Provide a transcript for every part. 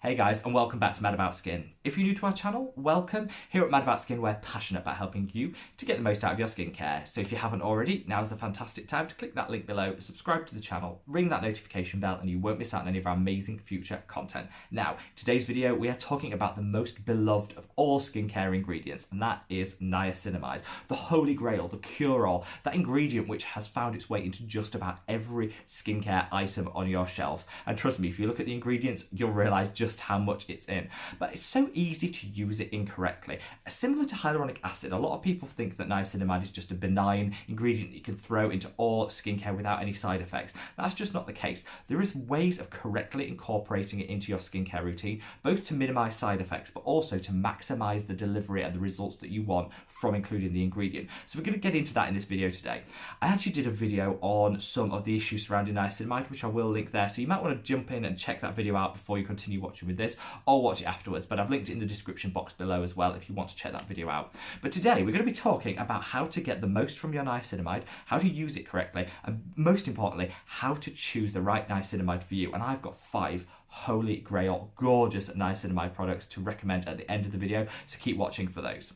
Hey guys, and welcome back to Mad About Skin. If you're new to our channel, welcome. Here at Mad About Skin, we're passionate about helping you to get the most out of your skincare. So if you haven't already, now is a fantastic time to click that link below, subscribe to the channel, ring that notification bell, and you won't miss out on any of our amazing future content. Now, today's video, we are talking about the most beloved of all skincare ingredients, and that is niacinamide, the holy grail, the cure-all, that ingredient which has found its way into just about every skincare item on your shelf. And trust me, if you look at the ingredients, you'll realize just how much it's in. But it's so easy to use it incorrectly. Similar to hyaluronic acid, a lot of people think that niacinamide is just a benign ingredient that you can throw into all skincare without any side effects. That's just not the case. There is ways of correctly incorporating it into your skincare routine, both to minimize side effects, but also to maximize the delivery and the results that you want from including the ingredient. So we're going to get into that in this video today. I actually did a video on some of the issues surrounding niacinamide, which I will link there. So you might want to jump in and check that video out before you continue watching with this, or watch it afterwards, but I've linked it in the description box below as well if you want to check that video out. But today we're going to be talking about how to get the most from your niacinamide, how to use it correctly, and most importantly, how to choose the right niacinamide for you. And I've got 5 holy grail, gorgeous niacinamide products to recommend at the end of the video, so keep watching for those.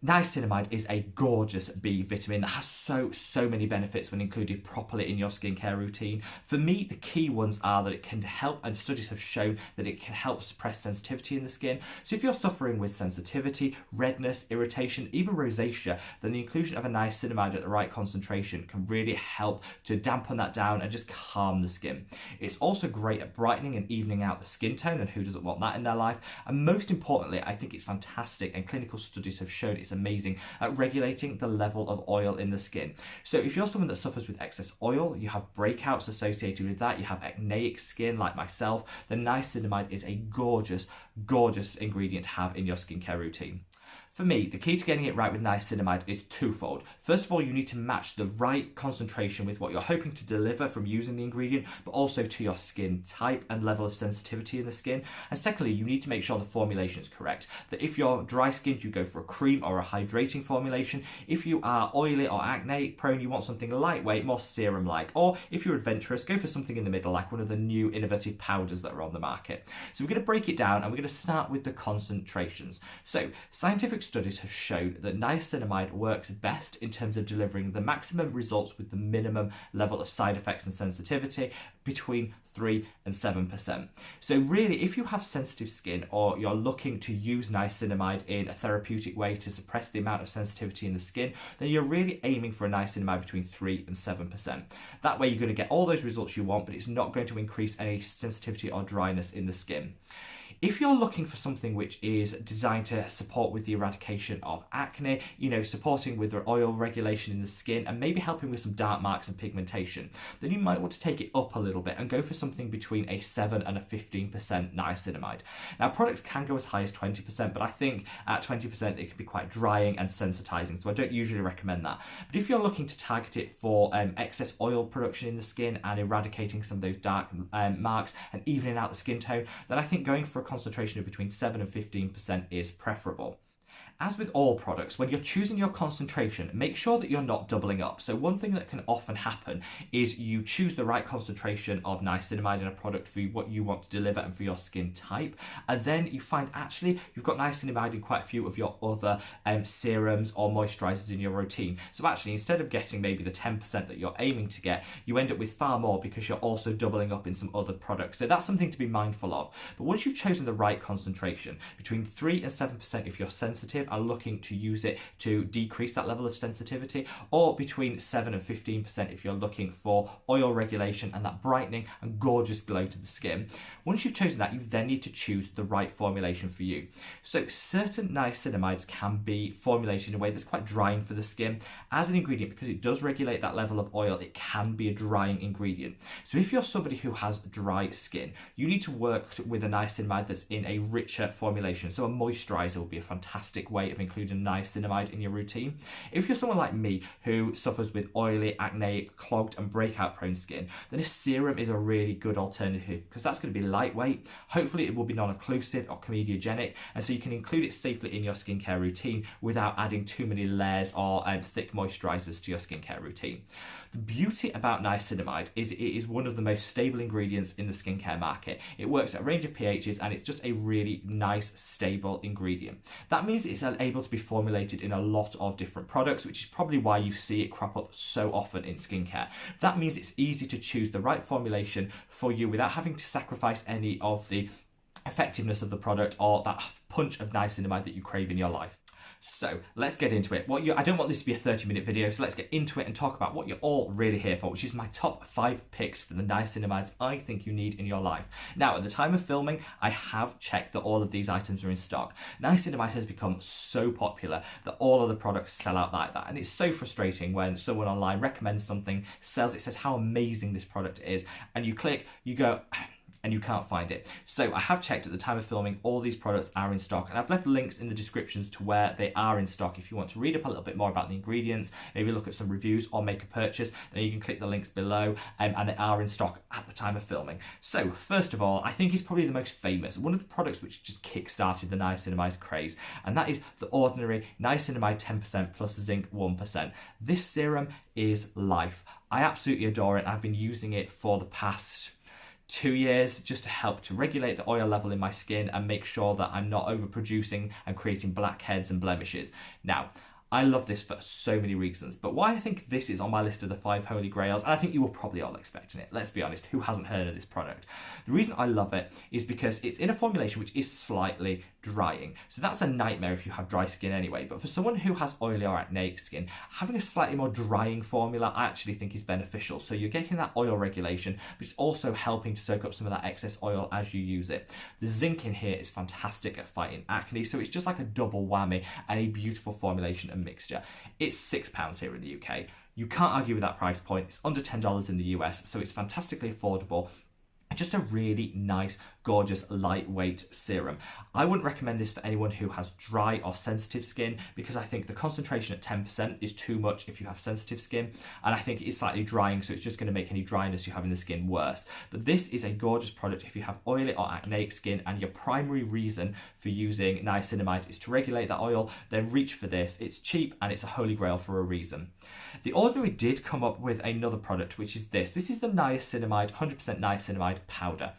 Niacinamide is a gorgeous B vitamin that has so many benefits when included properly in your skincare routine. For me, the key ones are that it can help, and studies have shown that it can help suppress sensitivity in the skin. So if you're suffering with sensitivity, redness, irritation, even rosacea, then the inclusion of a niacinamide at the right concentration can really help to dampen that down and just calm the skin. It's also great at brightening and evening out the skin tone, and who doesn't want that in their life? And most importantly, I think it's fantastic, and clinical studies have shown it's amazing at regulating the level of oil in the skin. So if you're someone that suffers with excess oil, you have breakouts associated with that, you have acneic skin like myself, then niacinamide is a gorgeous ingredient to have in your skincare routine. For me, the key to getting it right with niacinamide is twofold. First of all, you need to match the right concentration with what you're hoping to deliver from using the ingredient, but also to your skin type and level of sensitivity in the skin. And secondly, you need to make sure the formulation is correct. That if you're dry skinned, you go for a cream or a hydrating formulation. If you are oily or acne prone, you want something lightweight, more serum-like. Or if you're adventurous, go for something in the middle, like one of the new innovative powders that are on the market. So we're going to break it down, and we're going to start with the concentrations. So scientific studies have shown that niacinamide works best in terms of delivering the maximum results with the minimum level of side effects and sensitivity, between 3 and 7%. So really, if you have sensitive skin, or you're looking to use niacinamide in a therapeutic way to suppress the amount of sensitivity in the skin, then you're really aiming for a niacinamide between 3 and 7%. That way you're going to get all those results you want, but it's not going to increase any sensitivity or dryness in the skin. If you're looking for something which is designed to support with the eradication of acne, supporting with oil regulation in the skin, and maybe helping with some dark marks and pigmentation, then you might want to take it up a little bit and go for something between a 7 and a 15% niacinamide. Now, products can go as high as 20%, but I think at 20% it can be quite drying and sensitizing, so I don't usually recommend that. But if you're looking to target it for excess oil production in the skin and eradicating some of those dark marks and evening out the skin tone, then I think going for a concentration of between 7 and 15% is preferable. As with all products, when you're choosing your concentration, make sure that you're not doubling up. So one thing that can often happen is you choose the right concentration of niacinamide in a product for what you want to deliver and for your skin type, and then you find actually you've got niacinamide in quite a few of your other serums or moisturizers in your routine. So actually, instead of getting maybe the 10% that you're aiming to get, you end up with far more because you're also doubling up in some other products. So that's something to be mindful of. But once you've chosen the right concentration, between 3 and 7% if you're sensitive, are looking to use it to decrease that level of sensitivity, or between 7 and 15% if you're looking for oil regulation and that brightening and gorgeous glow to the skin. Once you've chosen that, you then need to choose the right formulation for you. So certain niacinamides can be formulated in a way that's quite drying for the skin. As an ingredient, because it does regulate that level of oil, it can be a drying ingredient. So if you're somebody who has dry skin, you need to work with a niacinamide that's in a richer formulation. So a moisturizer will be a fantastic way of including niacinamide in your routine. If you're someone like me who suffers with oily, acneic, clogged and breakout prone skin, then a serum is a really good alternative, because that's going to be lightweight. Hopefully it will be non-occlusive or comedogenic, and so you can include it safely in your skincare routine without adding too many layers or thick moisturizers to your skincare routine. The beauty about niacinamide is it is one of the most stable ingredients in the skincare market. It works at a range of pHs and it's just a really nice, stable ingredient. That means it's able to be formulated in a lot of different products, which is probably why you see it crop up so often in skincare. That means it's easy to choose the right formulation for you without having to sacrifice any of the effectiveness of the product or that punch of niacinamide that you crave in your life. So let's get into it. I don't want this to be a 30-minute video, so let's get into it and talk about what you're all really here for, which is my top 5 picks for the niacinamides I think you need in your life. Now, at the time of filming, I have checked that all of these items are in stock. Niacinamide has become so popular that all of the products sell out like that, and it's so frustrating when someone online recommends something, sells it, says how amazing this product is, and you click, you go, and you can't find it. So I have checked at the time of filming, all these products are in stock, and I've left links in the descriptions to where they are in stock. If you want to read up a little bit more about the ingredients, maybe look at some reviews or make a purchase, then you can click the links below, and they are in stock at the time of filming. So first of all, I think it's probably the most famous, one of the products which just kick-started the niacinamide craze, and that is the Ordinary Niacinamide 10% plus zinc 1%. This serum is life. I absolutely adore it. I've been using it for the past 2 years just to help to regulate the oil level in my skin and make sure that I'm not overproducing and creating blackheads and blemishes. Now, I love this for so many reasons, but why I think this is on my list of the 5 holy grails, and I think you were probably all expecting it, let's be honest, who hasn't heard of this product? The reason I love it is because it's in a formulation which is slightly drying. So that's a nightmare if you have dry skin anyway, but for someone who has oily or acneic skin, having a slightly more drying formula I actually think is beneficial. So you're getting that oil regulation, but it's also helping to soak up some of that excess oil as you use it. The zinc in here is fantastic at fighting acne, so it's just like a double whammy and a beautiful formulation and mixture. It's £6 here in the UK. You can't argue with that price point. It's under $10 in the US, so it's fantastically affordable. Just a really nice, gorgeous, lightweight serum. I wouldn't recommend this for anyone who has dry or sensitive skin because I think the concentration at 10% is too much if you have sensitive skin, and I think it's slightly drying, so it's just going to make any dryness you have in the skin worse. But this is a gorgeous product if you have oily or acneic skin and your primary reason for using niacinamide is to regulate that oil, then reach for this. It's cheap and it's a holy grail for a reason. The Ordinary did come up with another product, which is this. This is the niacinamide, 100% niacinamide powder.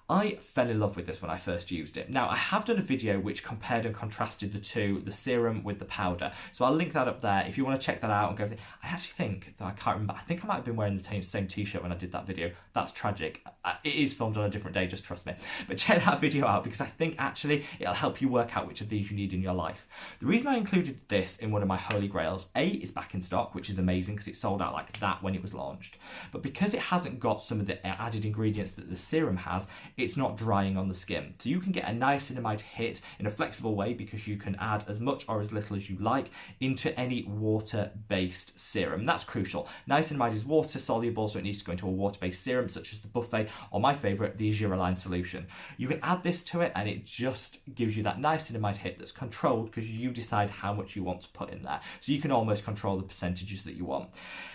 I fell in love with this when I first used it. Now, I have done a video which compared and contrasted the two, the serum with the powder. So I'll link that up there if you want to check that out and go. I actually think that I can't remember. I think I might have been wearing the same t-shirt when I did that video. That's tragic. It is filmed on a different day, just trust me. But check that video out because I think actually it'll help you work out which of these you need in your life. The reason I included this in one of my holy grails, A, is back in stock, which is amazing because it sold out like that when it was launched. But because it hasn't got some of the added ingredients that the serum has, it's not drying on the skin. So you can get a niacinamide hit in a flexible way because you can add as much or as little as you like into any water-based serum. That's crucial. Niacinamide is water soluble, so it needs to go into a water-based serum such as the Buffet or my favourite, the Azuraline solution. You can add this to it and it just gives you that niacinamide hit that's controlled because you decide how much you want to put in there. So you can almost control the percentages that you want.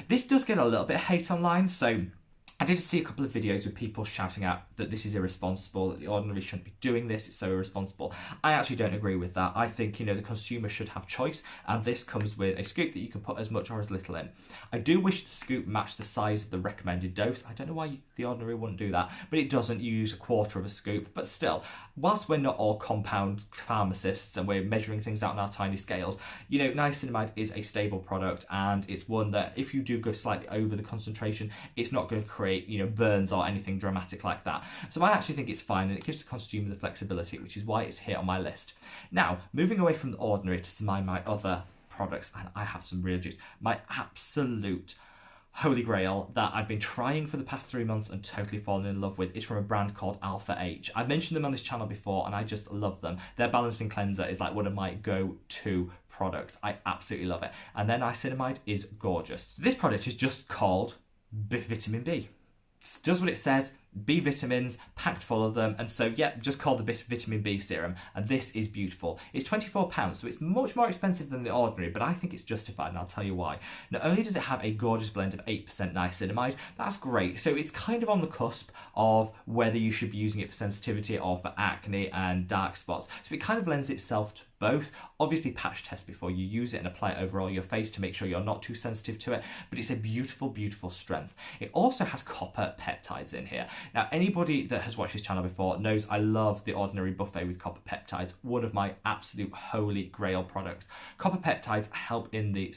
This does get a little bit of hate online, so I did see a couple of videos with people shouting out that this is irresponsible, that the Ordinary shouldn't be doing this, it's so irresponsible. I actually don't agree with that. I think, the consumer should have choice, and this comes with a scoop that you can put as much or as little in. I do wish the scoop matched the size of the recommended dose. I don't know why the Ordinary wouldn't do that, but it doesn't. You use a quarter of a scoop. But still, whilst we're not all compound pharmacists and we're measuring things out on our tiny scales, niacinamide is a stable product, and it's one that if you do go slightly over the concentration, it's not going to create burns or anything dramatic like that. So I actually think it's fine, and it gives the consumer the flexibility, which is why it's here on my list. Now, moving away from the Ordinary to some of my other products, and I have some real juice. My absolute holy grail that I've been trying for the past 3 months and totally fallen in love with is from a brand called Alpha H. I've mentioned them on this channel before and I just love them. Their balancing cleanser is like one of my go-to products. I absolutely love it. And their niacinamide is gorgeous. This product is just called vitamin B. It does what it says, B vitamins, packed full of them, and so yeah, just called the vitamin B serum, and this is beautiful. It's £24, so it's much more expensive than the ordinary, but I think it's justified, and I'll tell you why. Not only does it have a gorgeous blend of 8% niacinamide, that's great, so it's kind of on the cusp of whether you should be using it for sensitivity or for acne and dark spots, so it kind of lends itself to both. Obviously patch test before you use it and apply it over all your face to make sure you're not too sensitive to it, but it's a beautiful, beautiful strength. It also has copper peptides in here. Now, anybody that has watched this channel before knows I love the Ordinary Buffet with copper peptides, one of my absolute holy grail products. Copper peptides help in the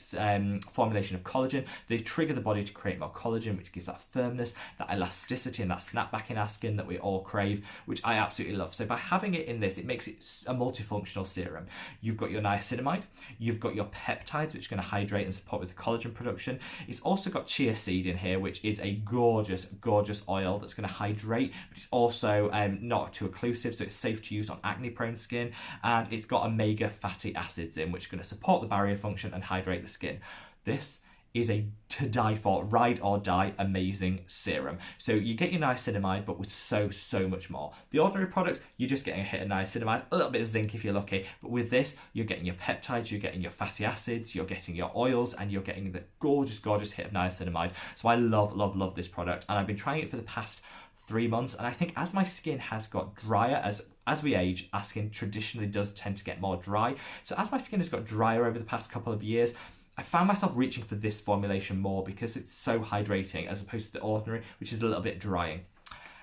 formulation of collagen. They trigger the body to create more collagen, which gives that firmness, that elasticity and that snapback in our skin that we all crave, which I absolutely love. So by having it in this, it makes it a multifunctional serum. You've got your niacinamide, you've got your peptides, which are going to hydrate and support with the collagen production. It's also got chia seed in here, which is a gorgeous, gorgeous oil that's going to hydrate, but it's also not too occlusive, so it's safe to use on acne-prone skin. And it's got omega fatty acids in, which are going to support the barrier function and hydrate the skin. This is a to die for, ride or die amazing serum. So you get your niacinamide, but with so much more. The ordinary product, you're just getting a hit of niacinamide, a little bit of zinc if you're lucky, but with this, you're getting your peptides, you're getting your fatty acids, you're getting your oils, and you're getting the gorgeous, gorgeous hit of niacinamide. So I love, love, love this product, and I've been trying it for the past 3 months, and I think as my skin has got drier, as we age, our skin traditionally does tend to get more dry. So as my skin has got drier over the past couple of years, I found myself reaching for this formulation more because it's so hydrating as opposed to the ordinary, which is a little bit drying.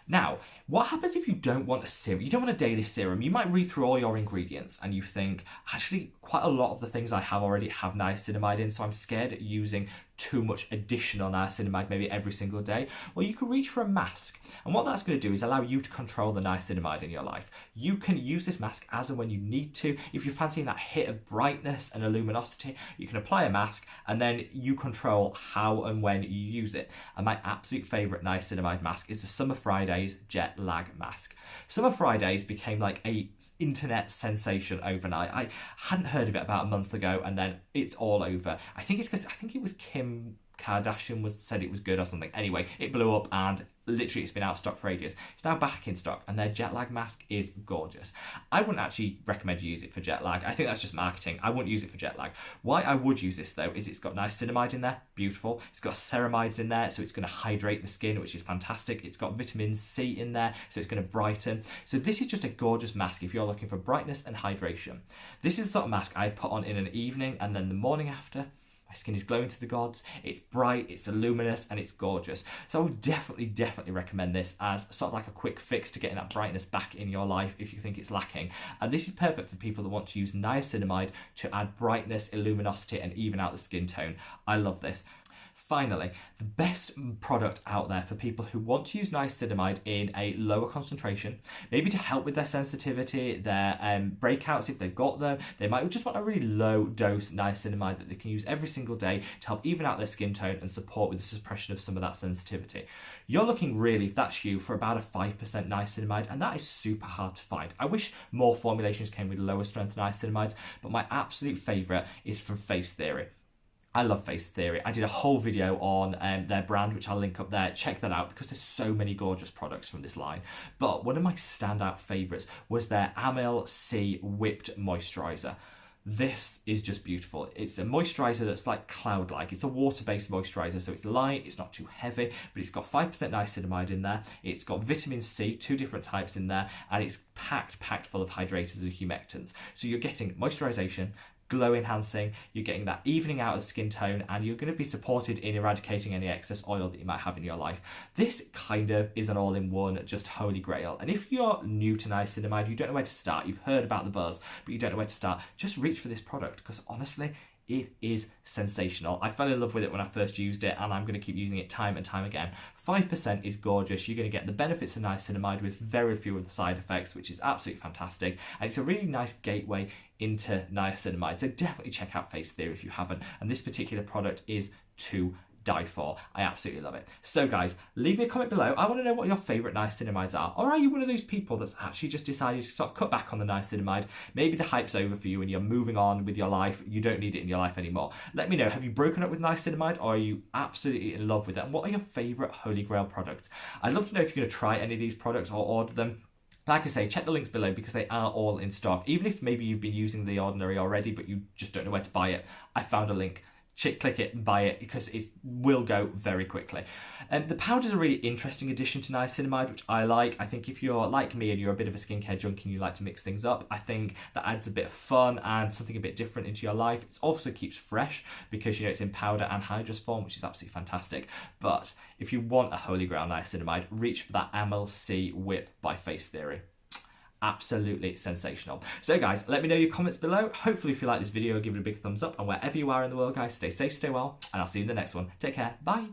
Now, what happens if you don't want a serum? You don't want a daily serum. You might read through all your ingredients and you think, actually, quite a lot of the things I have already have niacinamide in, so I'm scared at using too much additional niacinamide maybe every single day. Well, you can reach for a mask, and what that's going to do is allow you to control the niacinamide in your life. You can use this mask as and when you need to. If you're fancying that hit of brightness and a luminosity, you can apply a mask and then you control how and when you use it. And my absolute favourite niacinamide mask is the Summer Fridays Jet Lag Mask. Summer Fridays became like a internet sensation overnight. I hadn't heard of it about a month ago, and then it's all over. I think it's because it was Kim Kardashian said it was good or something. Anyway, it blew up, and literally it's been out of stock for ages. It's now back in stock, and their jet lag mask is gorgeous. I wouldn't actually recommend you use it for jet lag. I think that's just marketing. I wouldn't use it for jet lag. Why I would use this though is it's got niacinamide in there, beautiful. It's got ceramides in there, so it's going to hydrate the skin, which is fantastic. It's got vitamin C in there, so it's going to brighten. So this is just a gorgeous mask if you're looking for brightness and hydration. This is the sort of mask I put on in an evening, and then the morning after, my skin is glowing to the gods, it's bright, it's luminous, and it's gorgeous. So I would definitely recommend this as sort of like a quick fix to getting that brightness back in your life if you think it's lacking. And this is perfect for people that want to use niacinamide to add brightness, luminosity, and even out the skin tone. I love this. Finally, the best product out there for people who want to use niacinamide in a lower concentration, maybe to help with their sensitivity, their breakouts if they've got them. They might just want a really low dose niacinamide that they can use every single day to help even out their skin tone and support with the suppression of some of that sensitivity. You're looking really, if that's you, for about a 5% niacinamide, and that is super hard to find. I wish more formulations came with lower strength niacinamides, but my absolute favourite is from FaceTheory. I love FaceTheory. I did a whole video on their brand, which I'll link up there. Check that out because there's so many gorgeous products from this line. But one of my standout favourites was their Amyl C Whipped Moisturiser. This is just beautiful. It's a moisturiser that's like cloud-like. It's a water-based moisturiser, so it's light, it's not too heavy, but it's got 5% niacinamide in there. It's got vitamin C, 2 different types in there, and it's packed full of hydrators and humectants. So you're getting moisturisation, glow enhancing, you're getting that evening out of skin tone, and you're going to be supported in eradicating any excess oil that you might have in your life. This kind of is an all-in-one, just holy grail. And if you're new to niacinamide, you don't know where to start, you've heard about the buzz, but you don't know where to start, just reach for this product, because honestly, it is sensational. I fell in love with it when I first used it, and I'm going to keep using it time and time again. 5% is gorgeous. You're going to get the benefits of niacinamide with very few of the side effects, which is absolutely fantastic. And it's a really nice gateway into niacinamide. So definitely check out FaceTheory if you haven't. And this particular product is to die for. I absolutely love it. So guys, leave me a comment below. I want to know what your favourite niacinamides are. Or are you one of those people that's actually just decided to sort of cut back on the niacinamide? Maybe the hype's over for you and you're moving on with your life. You don't need it in your life anymore. Let me know. Have you broken up with niacinamide, or are you absolutely in love with it? And what are your favourite Holy Grail products? I'd love to know if you're going to try any of these products or order them. Like I say, check the links below because they are all in stock. Even if maybe you've been using the Ordinary already, but you just don't know where to buy it, I found a link. Click it and buy it because it will go very quickly. And the powder is a really interesting addition to niacinamide, which I like. I think if you're like me and you're a bit of a skincare junkie and you like to mix things up, I think that adds a bit of fun and something a bit different into your life. It also keeps fresh because, you know, it's in powder and hydrous form, which is absolutely fantastic. But if you want a Holy Grail niacinamide, reach for that MLC Whip by FaceTheory. Absolutely sensational. So guys, let me know your comments below. Hopefully if you like this video, give it a big thumbs up, and wherever you are in the world guys, stay safe, stay well, and I'll see you in the next one. Take care, bye.